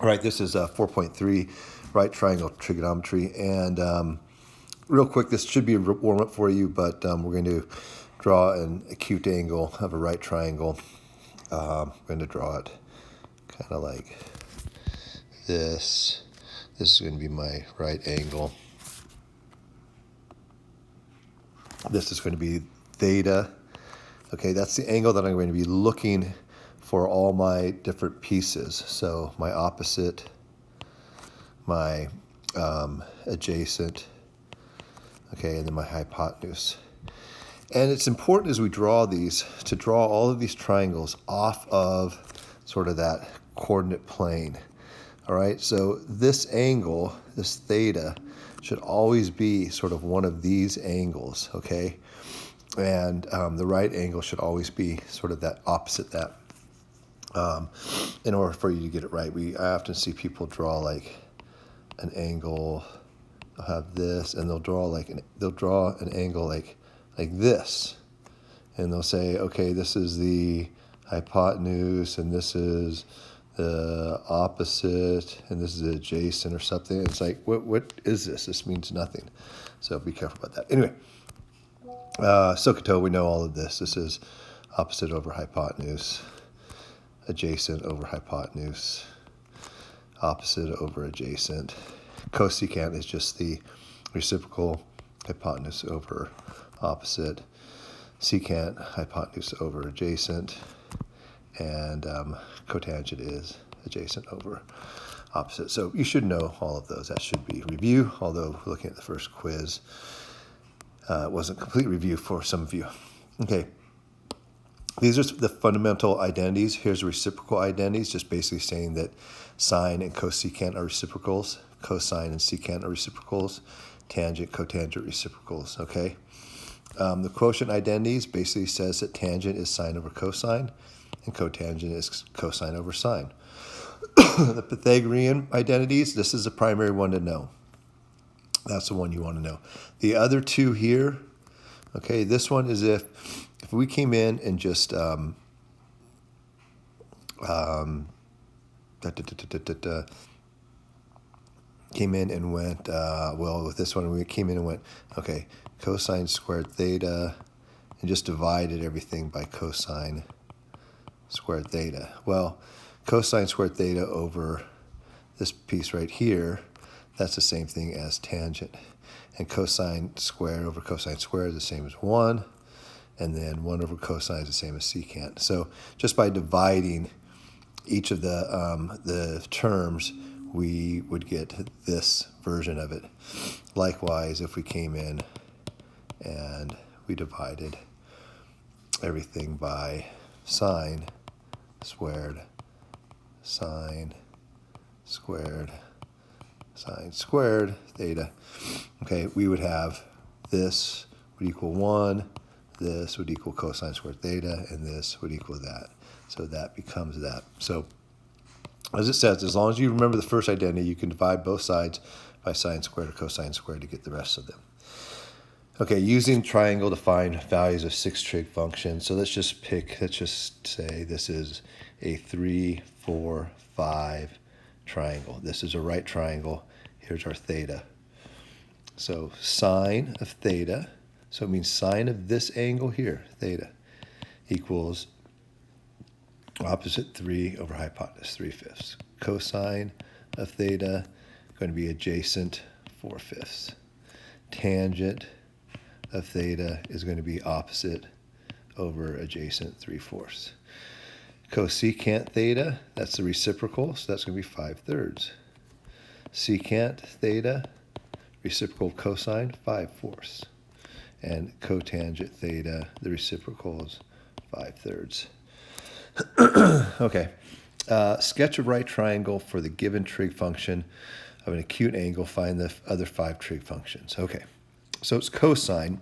All right, this is 4.3 right triangle trigonometry. And real quick, this should be a warm-up for you, but we're going to draw an acute angle of a right triangle. I'm going to draw it kind of like this. This is going to be my right angle. This is going to be theta. Okay, that's the angle that I'm going to be looking for all my different pieces. So my opposite, my adjacent, okay, and then my hypotenuse. And it's important as we draw these to draw all of these triangles off of sort of that coordinate plane. All right, so this angle, this theta, should always be sort of one of these angles, okay? And the right angle should always be sort of that opposite that. In order for you to get it right, I often see people draw like an angle. They'll have this, and they'll draw an angle like this, and they'll say, okay, this is the hypotenuse, and this is the opposite, and this is the adjacent or something. It's like, what is this? This means nothing. So be careful about that. Anyway. SOHCAHTOA, we know all of this. This is opposite over hypotenuse, adjacent over hypotenuse, opposite over adjacent. Cosecant is just the reciprocal, hypotenuse over opposite, secant, hypotenuse over adjacent, and cotangent is adjacent over opposite. So you should know all of those. That should be review, although looking at the first quiz, it wasn't complete review for some of you. Okay, these are the fundamental identities. Here's reciprocal identities, just basically saying that sine and cosecant are reciprocals, cosine and secant are reciprocals, tangent, cotangent reciprocals, okay? The quotient identities basically says that tangent is sine over cosine, and cotangent is cosine over sine. The Pythagorean identities, this is the primary one to know. That's the one you want to know. The other two here, okay, this one is if we came in and just came in and went, well, with this one, we came in and went, okay, cosine squared theta, and just divided everything by cosine squared theta. Well, cosine squared theta over this piece right here, that's the same thing as tangent. And cosine squared over cosine squared is the same as 1. And then 1 over cosine is the same as secant. So just by dividing each of the terms, we would get this version of it. Likewise, if we came in and we divided everything by sine squared, sine squared, sine squared theta, okay, we would have this would equal 1, this would equal cosine squared theta, and this would equal that. So that becomes that. So as it says, as long as you remember the first identity, you can divide both sides by sine squared or cosine squared to get the rest of them. Okay, using triangle to find values of 6 trig functions. So let's just say this is a 3, 4, 5 triangle. This is a right triangle. Here's our theta. So sine of theta, so it means sine of this angle here, theta, equals opposite 3 over hypotenuse, 3/5. Cosine of theta, going to be adjacent, 4/5. Tangent of theta is going to be opposite over adjacent, 3/4. Cosecant theta, that's the reciprocal, so that's going to be 5/3. Secant theta, reciprocal of cosine, 5/4. And cotangent theta, the reciprocal is 5/3. Okay. Sketch a right triangle for the given trig function of an acute angle. Find the other 5 trig functions. Okay. So it's cosine.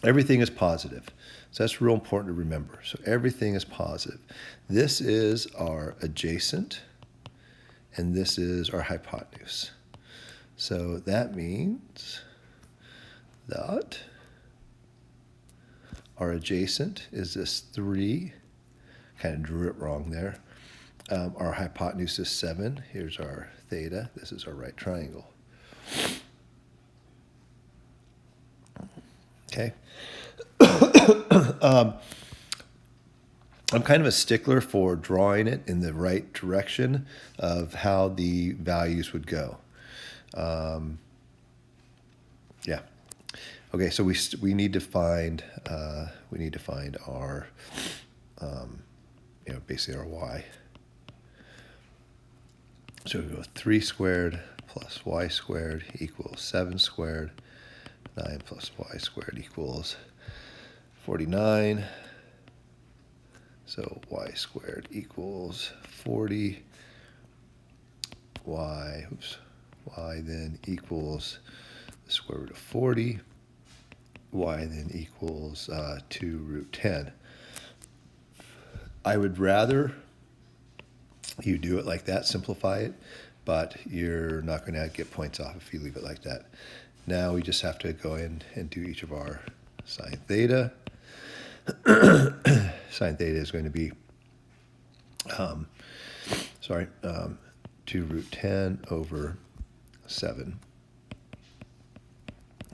Everything is positive. So that's real important to remember. So everything is positive. This is our adjacent, and this is our hypotenuse. So that means that our adjacent is this 3, kind of drew it wrong there, Our hypotenuse is 7. Here's our theta. This is our right triangle. Okay. I'm kind of a stickler for drawing it in the right direction of how the values would go. Yeah. Okay, so we need to find our basically our y. So we go 3 squared plus y squared equals 7 squared. 9 plus y squared equals 49. So y squared equals 40. Y then equals the square root of 40. Y then equals 2 root 10. I would rather you do it like that, simplify it, but you're not going to get points off if you leave it like that. Now we just have to go in and do each of our sine theta. Sine theta is going to be 2 root 10 over 7.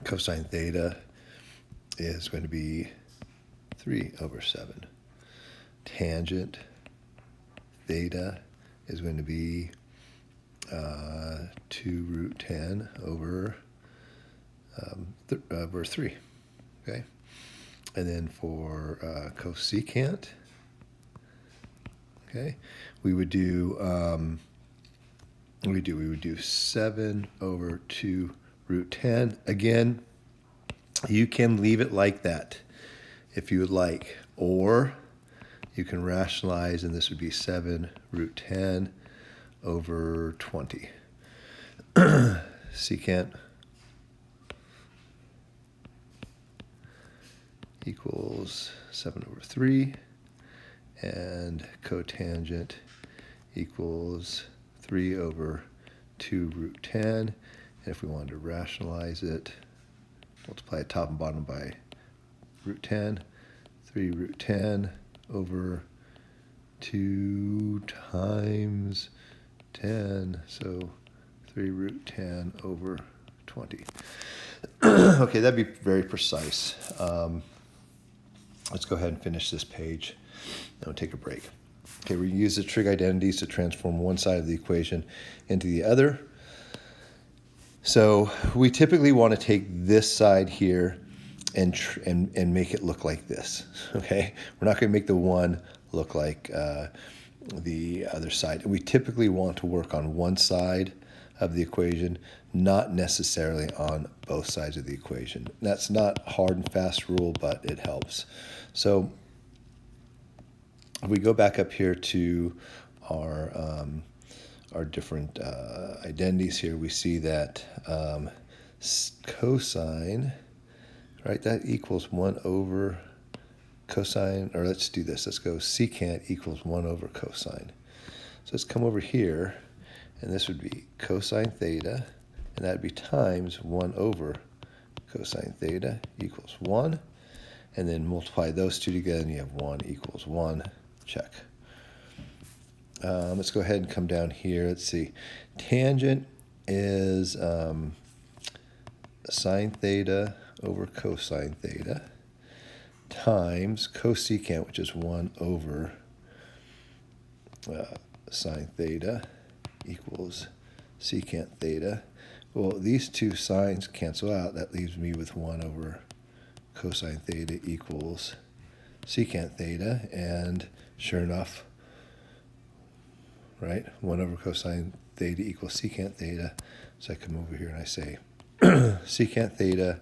Cosine theta is going to be 3 over 7. Tangent theta is going to be 2 root 10 over 3. Okay, and then for cosecant, okay, we would do 7 over 2 root 10. Again, you can leave it like that if you would like, or you can rationalize, and this would be 7 root 10 over 20. Secant equals 7 over 3, and cotangent equals 3 over 2 root 10. And if we wanted to rationalize it, multiply top and bottom by root 10, 3 root 10 over 2 times 10, so 3 root 10 over 20. Okay, that'd be very precise. Let's go ahead and finish this page, and we'll take a break. Okay, we use the trig identities to transform one side of the equation into the other. So we typically want to take this side here and make it look like this. Okay, we're not going to make the one look like the other side. We typically want to work on one side of the equation, not necessarily on both sides of the equation. That's not hard and fast rule, but it helps. So if we go back up here to our different identities here, we see that cosine, right, that equals 1 over cosine, or let's do this. Let's go secant equals 1 over cosine. So let's come over here, and this would be cosine theta, and that would be times 1 over cosine theta equals 1. And then multiply those two together, and you have 1 equals 1. Check. Let's go ahead and come down here. Let's see. Tangent is sine theta over cosine theta times cosecant, which is 1 over sine theta equals secant theta. Well, these two signs cancel out. That leaves me with 1 over cosine theta equals secant theta, and sure enough, right, 1 over cosine theta equals secant theta. So I come over here and I say secant theta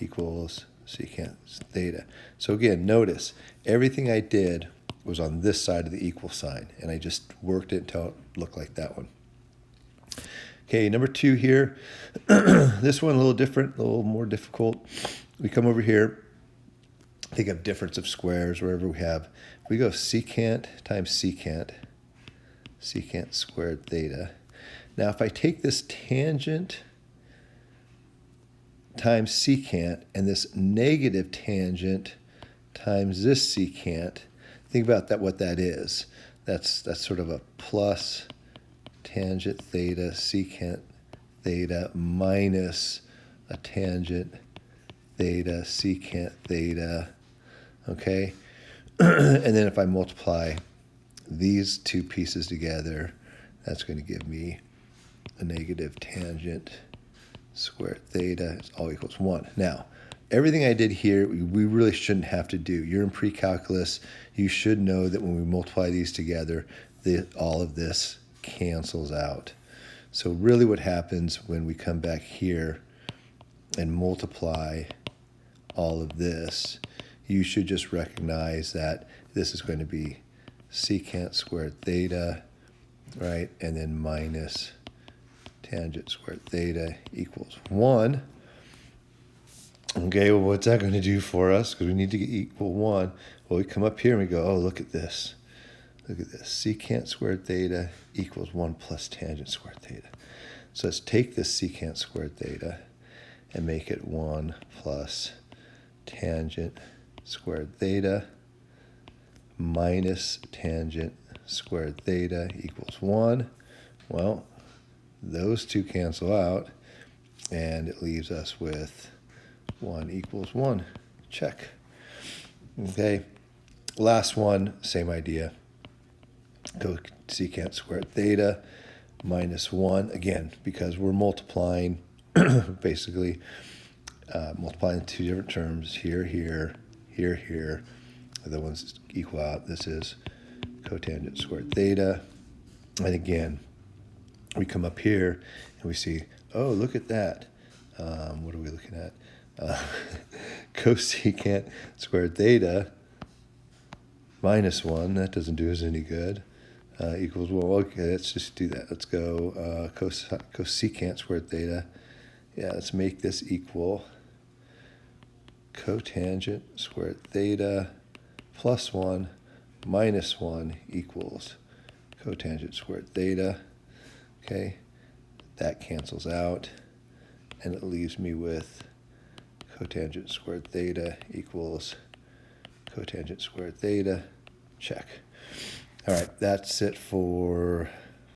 equals secant theta. So again, notice everything I did was on this side of the equal sign, and I just worked it until it looked like that one. Okay, number 2 here. This one a little different, a little more difficult. We come over here, think of difference of squares wherever we have. We go secant times secant squared theta. Now if I take this tangent times secant and this negative tangent times this secant, think about that, what that is. That's sort of a plus tangent theta secant theta minus a tangent theta secant theta, okay? And then if I multiply these two pieces together, that's going to give me a negative tangent squared theta is all equals 1. Now, everything I did here, we really shouldn't have to do. You're in pre-calculus. You should know that when we multiply these together, all of this cancels out. So really what happens when we come back here and multiply all of this, you should just recognize that this is going to be secant squared theta, right? And then minus tangent squared theta equals 1. Okay, well, what's that going to do for us? Because we need to get equal 1. Well, we come up here and we go, oh, look at this. Look at this. Secant squared theta equals 1 plus tangent squared theta. So let's take this secant squared theta and make it 1 plus tangent squared theta minus tangent squared theta equals 1. Well, those two cancel out, and it leaves us with 1 equals 1. Check. Okay, last one, same idea. Go secant squared theta minus 1. Again, because we're multiplying, basically multiplying two different terms, here, here, here, here. The ones equal out. This is cotangent squared theta. And again, we come up here and we see, oh, look at that. What are we looking at? Cosecant squared theta minus 1, that doesn't do us any good, equals, well, okay, let's just do that. Let's go cosecant squared theta. Yeah, let's make this equal cotangent squared theta plus 1 minus 1 equals cotangent squared theta. Okay, that cancels out, and it leaves me with cotangent squared theta equals cotangent squared theta. Check. All right, that's it for